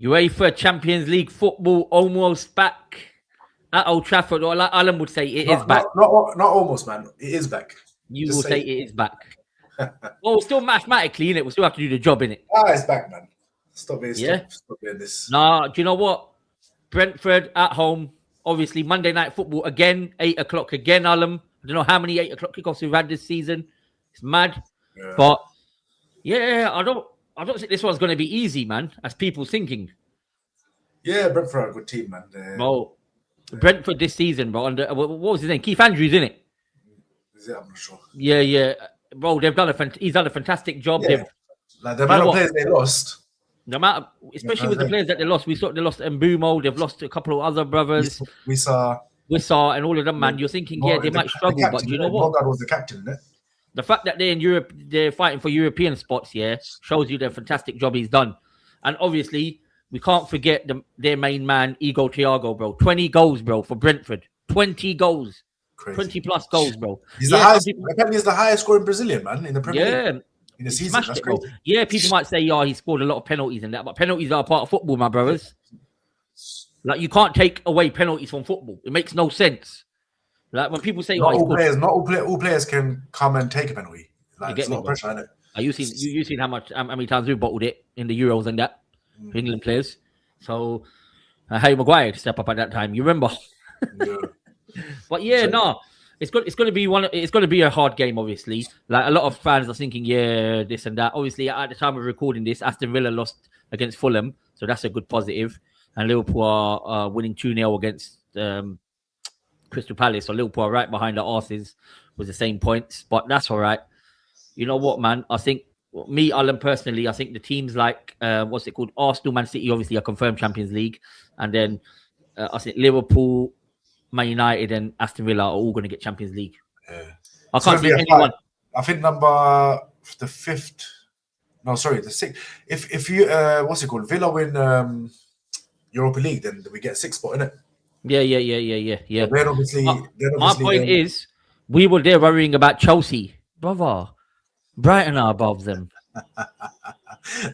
UEFA Champions League football almost back at Old Trafford, or like Alan would say, it is back. Not almost, man. It is back. You just will say it is back. Well, still mathematically, innit? We'll still have to do the job, innit? It's back, man. Stop being this. Nah, do you know what? Brentford at home. Obviously, Monday Night Football again, 8 o'clock again, Alan. I don't know how many 8 o'clock kickoffs we've had this season. It's mad. Yeah. But, yeah, I don't think this one's going to be easy, man, as people thinking. Yeah, Brentford are a good team, man. Bro, Brentford this season, bro. What was his name? Keith Andrews, isn't it? Is it? I'm not sure. Yeah. Bro, he's done a fantastic job. Yeah. Like the amount of players they lost. The amount, especially with the players that they lost. We saw they lost Mbumo. They've lost a couple of other brothers. We saw and all of them, man. You're thinking, they might struggle, but you know what? Morgan was the captain, isn't it? The fact that they're in Europe, they're fighting for European spots, shows you the fantastic job he's done. And obviously, we can't forget their main man, Igor Thiago, bro. 20 goals, bro, for Brentford. 20 goals. Crazy. 20 plus goals, bro. Apparently he's the highest scoring Brazilian, man, in the Premier League. In the season. That's crazy. Yeah, people might say, he scored a lot of penalties and that, but penalties are part of football, my brothers. Like, you can't take away penalties from football. It makes no sense. Like, when people say, not all players can come and take a penalty. Like, it's a lot of pressure, isn't it? You seen how many times we bottled it in the Euros and that for England players. So Harry Maguire step up at that time. You remember? Yeah. But it's going to be a hard game. Obviously, like a lot of fans are thinking, this and that. Obviously, at the time of recording this, Aston Villa lost against Fulham, so that's a good positive. And Liverpool are winning 2-0 against Crystal Palace. So Liverpool are right behind the arses with the same points, but that's all right. You know what, man? I think Alan, personally, I think the teams like Arsenal, Man City, obviously are confirmed Champions League, and then I think Liverpool, Man United, and Aston Villa are all going to get Champions League. Yeah. I can't see anyone. I think the 6th. If you Villa win Europa League, then we get 6th spot, innit? Yeah. Then obviously, my point is, we were there worrying about Chelsea, brother. Brighton are above them.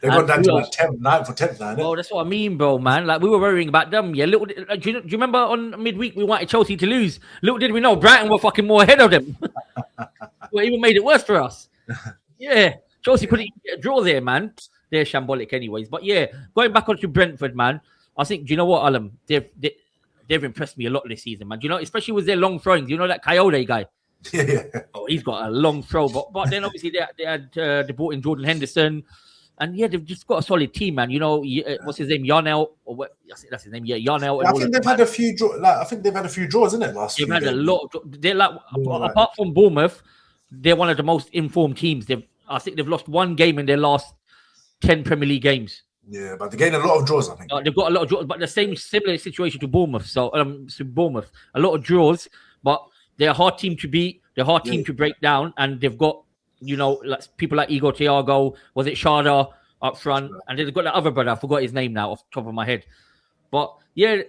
They've gone down to like 9th or 10th now. Well, that's what I mean, bro, man. Like, we were worrying about them. Yeah, do you remember on midweek we wanted Chelsea to lose? Little did we know Brighton were fucking more ahead of them. Well, even made it worse for us. Yeah, Chelsea couldn't get a draw there, man. They're shambolic, anyways. But yeah, going back onto Brentford, man. I think, do you know what, Alan? They've impressed me a lot this season, man. Do you know, especially with their long throwing. Do you know that Coyote guy? Yeah. Oh, he's got a long throw, but then obviously they brought in Jordan Henderson, and they've just got a solid team, man. You know, what's his name, Yarnell, or what? That's his name, Yarnell. I think they've had a few draws, isn't it? They've had a lot. They're like, apart from Bournemouth, they're one of the most informed teams. I think they've lost one game in their last 10 Premier League games. Yeah, but they gained a lot of draws, I think. They've got a lot of draws, but the similar situation to Bournemouth. So, Bournemouth, a lot of draws, but they're a hard team to beat. They're a hard team to break down, and they've got, like people like Igor Thiago, was it Sharda up front, and they've got that other brother. I forgot his name now off the top of my head. But yeah,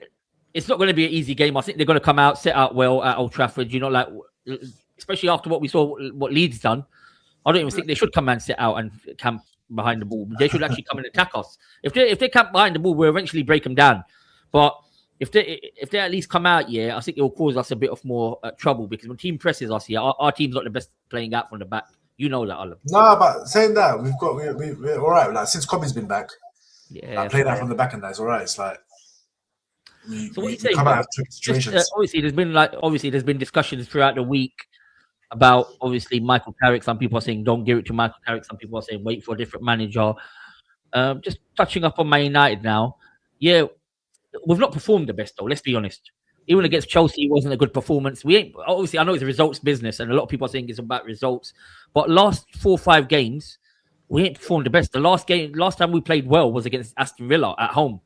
it's not going to be an easy game. I think they're going to come out, set out well at Old Trafford. Like especially after what we saw, what Leeds done. I don't even think they should come and sit out and camp behind the ball. They should actually come and attack us. If they camp behind the ball, we'll eventually break them down. But if they at least come out, I think it will cause us a bit of more trouble, because when team presses us here, our team's not the best playing out from the back. You know that, Alan. No, but saying that, we're all right. Like, since Kobe's been back, playing out from the back and that is all right. It's like we come out of tricky situations. Obviously, there's been discussions throughout the week about obviously Michael Carrick. Some people are saying don't give it to Michael Carrick. Some people are saying wait for a different manager. Just touching up on Man United now. Yeah. We've not performed the best, though. Let's be honest. Even against Chelsea, it wasn't a good performance. Obviously, I know it's a results business, and a lot of people are saying it's about results. But last 4 or 5 games, we ain't performed the best. The last time we played well was against Aston Villa at home.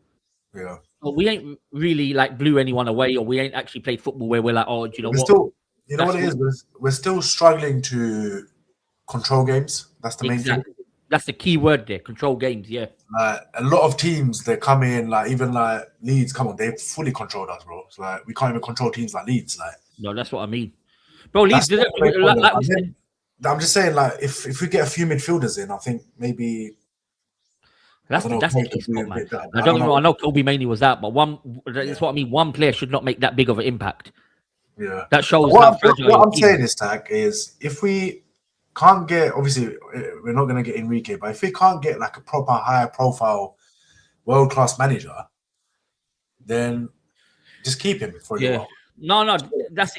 Yeah. So we ain't really blew anyone away, or we ain't actually played football where we're like, oh, do you know what? What it is? We're still struggling to control games. That's the main thing. That's the key word there. Control games, yeah. A lot of teams, they come in, even Leeds, come on, they fully controlled us, bro. It's like, we can't even control teams like Leeds. No, that's what I mean. Bro, Leeds did it. I'm just saying, if we get a few midfielders in, I think maybe That's the key spot, man. I don't know. I know Kobe mainly was out, but that's what I mean. One player should not make that big of an impact. Yeah, that shows what I'm saying is, Tag, is if we can't get, obviously, we're not going to get Enrique, but if we can't get like a proper high profile, world class manager, then just keep him for a while. No, that's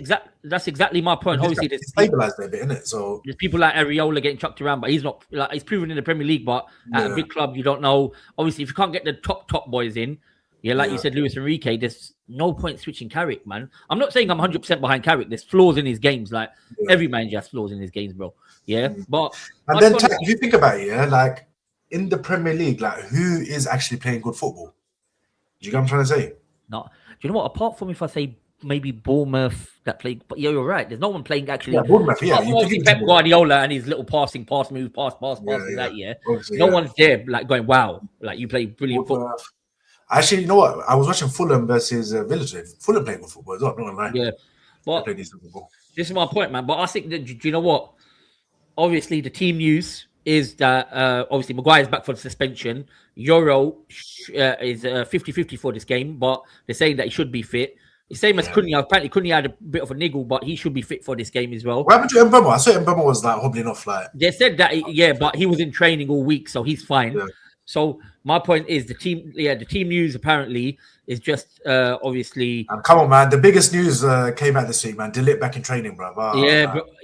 exactly my point. Obviously, there's stabilized a bit, isn't it? So there's people like Areola getting chucked around, but he's not like he's proven in the Premier League. But at a big club, you don't know. Obviously, if you can't get the top boys in, you said, Luis Enrique, there's no point switching Carrick, man. I'm not saying I'm 100% behind Carrick. There's flaws in his games. Like every manager has flaws in his games, bro. But and then if you think about it, like in the Premier League, like who is actually playing good football? Do you get what I'm trying to say? No. Do you know what? Apart from if I say maybe Bournemouth that played, but you're right. There's no one playing actually. Yeah, Bournemouth. Yeah, Pep Guardiola and his little pass move, pass that year. No one's there like going, wow, like you play brilliant football. Actually, you know what? I was watching Fulham versus Villa today. Fulham playing good football as well. I'm not gonna lie. Yeah, but this is my point, man. But I think that, do you know what? Obviously, the team news is that obviously Maguire's back for the suspension. Euro is 50-50 for this game, but they're saying that he should be fit. The same as Cunha. Apparently, Cunha had a bit of a niggle, but he should be fit for this game as well. What happened to Mbemo? I saw Mbemo was like hobbling off. Like they said that, but he was in training all week, so he's fine. Yeah. So my point is the team news apparently is just obviously. Come on, man! The biggest news came out this week, man. De Ligt back in training, bro. Do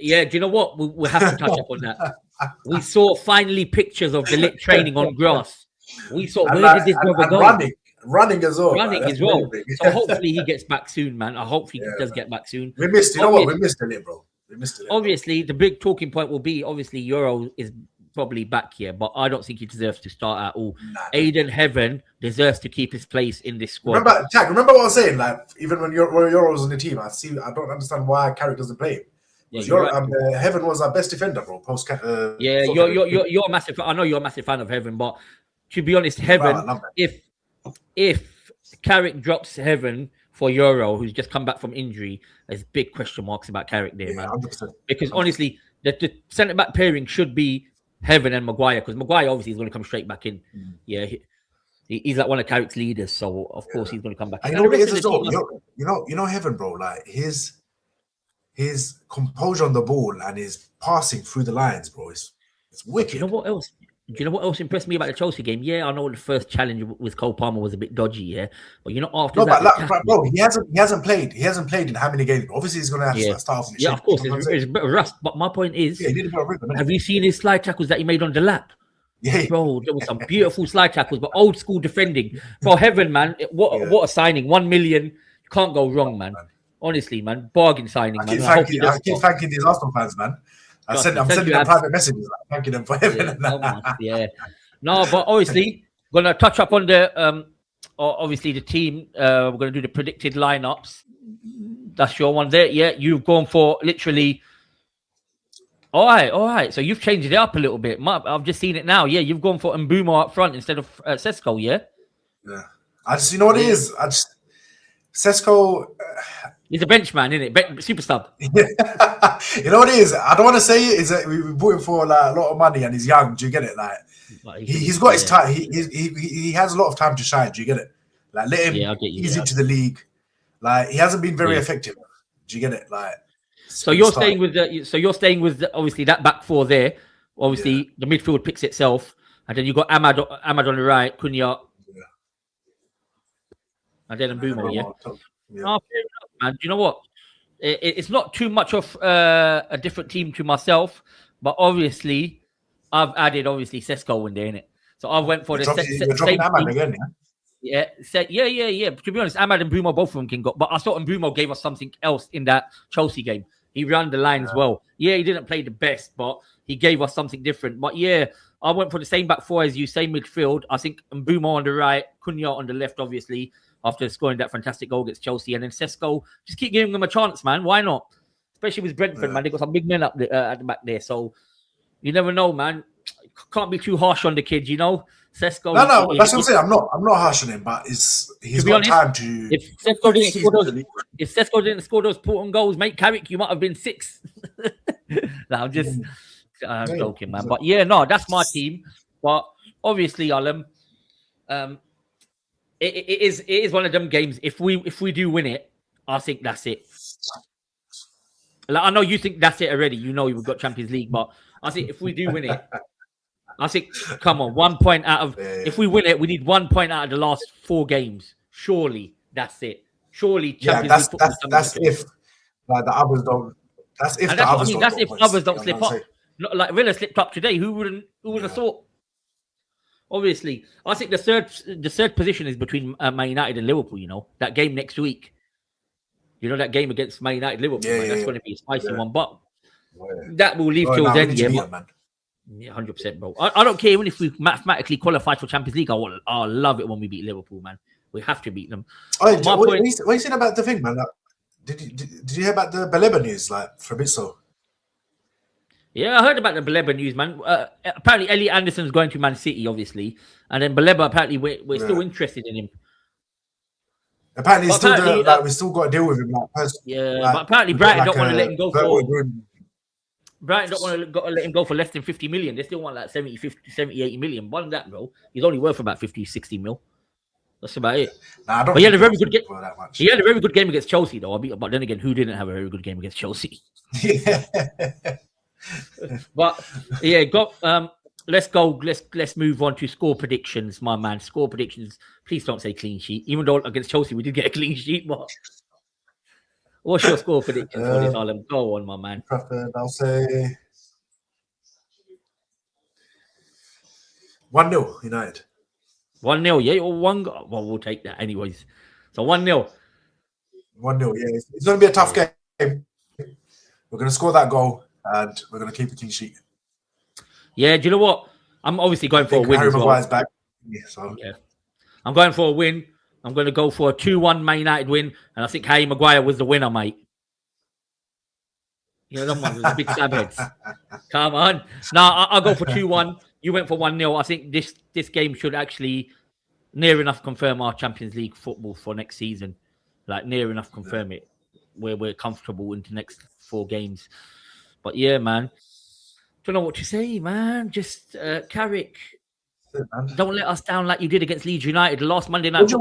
you know what? We have to touch up on that. We saw finally pictures of De Ligt training on grass. We saw where did this brother go? Running as well. So hopefully he gets back soon, man. I hope he does get back soon. We missed. You know what? We missed De Ligt, bro. We missed De Ligt. Obviously, the big talking point will be obviously Euro is probably back here, but I don't think he deserves to start at all. Aiden Heaven deserves to keep his place in this squad. Remember what I was saying? Like even when Euro was on the team, I don't understand why Carrick doesn't play him. Heaven was our best defender, bro. You're a massive. I know you're a massive fan of Heaven, but to be honest, Heaven, if Carrick drops Heaven for Euro, who's just come back from injury, there's big question marks about Carrick there, man. 100%. Because honestly, the centre back pairing should be Heaven and Maguire, because Maguire obviously is going to come straight back in. Yeah, he's like one of Carrick's leaders, so of course he's going to come back. And you know what it is as well? You know Heaven, bro. Like his composure on the ball and his passing through the lines, bro. It's wicked. Do you know what else? Do you know what else impressed me about the Chelsea game? Yeah, I know the first challenge with Cole Palmer was a bit dodgy, but after that, bro, he hasn't played. He hasn't played in how many games? Obviously, he's going to have to start off. Of course, it's a bit of rust. But my point is, he did a bit of rhythm, have you seen his slide tackles that he made on the lap? Yeah, bro, there was some beautiful slide tackles, but old school defending. For Heaven, man, what a signing! 1 million, you can't go wrong, man. Honestly, man, bargain signing, man. I keep thanking these Arsenal fans, man. I'm sending them private messages, thanking them for Heaven. No, but obviously, gonna touch up on the obviously the team. We're gonna do the predicted lineups. That's your one there. Yeah, you've gone for literally. All right. So you've changed it up a little bit. I've just seen it now. Yeah, you've gone for Mbeumo up front instead of Sesko. Yeah. You know what it is. Sesko. He's a bench man, isn't it? Super sub. You know what it is? I don't want to say it. Is that we bought him for like a lot of money and he's young. Do you get it? Like he's got his time. He has a lot of time to shine. Do you get it? Like let him. Yeah, he's into the league. Like he hasn't been very effective. Do you get it? Like so you're staying with obviously that back four there. Obviously the midfield picks itself, and then you got Ahmad on the right, Cunha, and then Mbeumo. Yeah. Man, do you know what? It's not too much of a different team to myself, but obviously, I've added Sesko in there, innit? So I went for the same Ahmad again, yeah. To be honest, Ahmad and Mbeumo, both of them can go, but I thought Mbeumo gave us something else in that Chelsea game. He ran the lines well. Yeah, he didn't play the best, but he gave us something different. But yeah, I went for the same back four as you, same midfield. I think Mbeumo on the right, Cunha on the left, obviously, after scoring that fantastic goal against Chelsea. And then Sesko, just keep giving them a chance, man. Why not? Especially with Brentford, man. They got some big men up at the back there. So you never know, man. Can't be too harsh on the kid, you know? Sesko. No, that's what I'm saying. I'm not harsh on him, but he's got time to. If Sesko didn't score those important goals, mate, Carrick, you might have been 6. I'm joking, man. But yeah, no, that's my team. But obviously, Alam, It is one of them games. If we do win it, I think that's it. Like, I know you think that's it already. You know we've got Champions League, but I think if we do win it, I think, come on, 1 point out of... If we win it, we need 1 point out of the last 4 games. Surely, that's it. Surely, Champions League that's if like the others don't... That's if the others don't. That's if others don't slip up. Like Villa slipped up today. Who would have thought? Obviously, I think the third position is between Man United and Liverpool. You know, that game next week. You know, that game against Man United, Liverpool. That's going to be a spicy one. But that will leave till then. Yeah, 100%, bro. I don't care even if we mathematically qualify for Champions League. I'll love it when we beat Liverpool, man. We have to beat them. What are you saying about the thing, man? Like, did you hear about the Baleba news, like Fabrizio? Yeah, I heard about the Baleba news, man. Apparently, Elliot Anderson's going to Man City, obviously, and then Baleba. Apparently, we're still interested in him. Apparently, we still got to deal with him. But apparently, Brighton don't want to let him go for. Brighton don't want to let him go for less than 50 million. They still want like 70, 50, 70, 80 million. One that, bro. He's only worth about 50, 60 mil. That's about it. Nah, I don't. But he had a very good game. He had a very good game against Chelsea, though. But then again, who didn't have a very good game against Chelsea? Yeah. But yeah, let's go. Let's move on to score predictions, my man. Score predictions. Please don't say clean sheet. Even though against Chelsea we did get a clean sheet, but what's your score predictions for this, Alan? Go on, my man. I'll say 1-0 United. 1-0, yeah, or one. Well, we'll take that anyways. So 1-0. 1-0, yeah. It's going to be a tough game. We're going to score that goal, and we're going to keep a clean sheet. Yeah, do you know what? I'm obviously going for a win. Harry Maguire's back. Yeah, I'm going for a win. I'm going to go for a 2-1 Man United win, and I think Harry Maguire was the winner, mate. You know, them ones, the big slab heads. Come on. Now, I'll go for 2-1. You went for 1-0. I think this game should actually near enough confirm our Champions League football for next season. Like, near enough confirm it. Where we're comfortable into the next 4 games. But yeah, man. Don't know what to say, man. Just Carrick, don't let us down like you did against Leeds United last Monday night.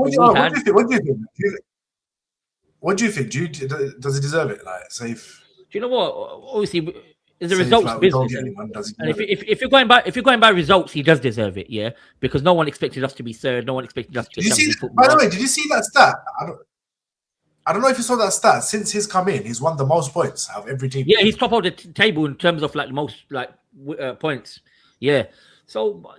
What do you think? Does he deserve it? Like, safe. Do you know what? Obviously, it's a results business. And if you're going by results, he does deserve it, yeah. Because no one expected us to be third. No one expected us to get football. By the way, did you see that stat? I don't know if you saw that stat. Since he's come in, he's won the most points out of every team. Yeah, he's top of the table in terms of like most points. Yeah. So,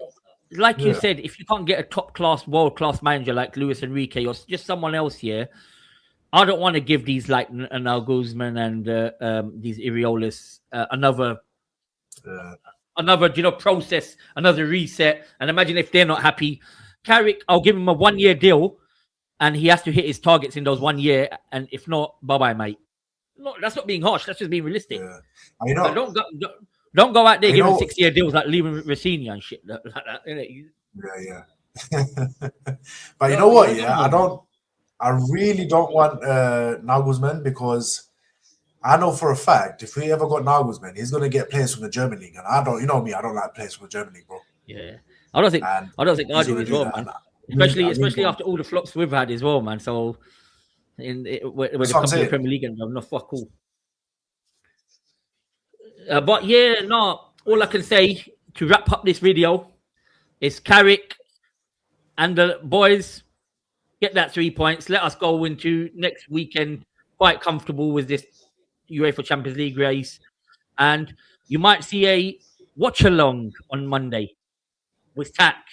like you said, if you can't get a top class, world class manager like Luis Enrique or just someone else here, I don't want to give these like Anel Guzman and these Iriolas another process, another reset. And imagine if they're not happy. Carrick, I'll give him a 1-year deal. And he has to hit his targets in those 1 year, and if not, bye-bye, mate. No, that's not being harsh. That's just being realistic. Yeah. You know, don't go out there giving 6-year deals like leaving Racine and shit like that. Yeah. But you know what? Yeah, I really don't want Nagelsmann because I know for a fact if we ever got Nagelsmann, he's going to get players from the German league, and I don't like players from the German league, bro. Yeah, I don't think I do as well, man. Especially after all the flops we've had as well, man. So when it comes to the Premier League, and I'm not fuck all. But yeah, no. All I can say to wrap up this video is Carrick and the boys get that 3 points. Let us go into next weekend quite comfortable with this UEFA Champions League race, and you might see a watch along on Monday with Tack.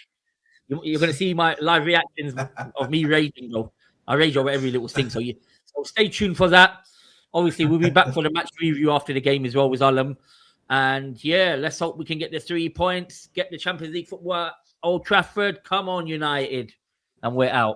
You're going to see my live reactions of me raging, though. I rage over every little thing. So stay tuned for that. Obviously, we'll be back for the match review after the game as well with Alam. And yeah, let's hope we can get the 3 points, get the Champions League football at Old Trafford. Come on, United. And we're out.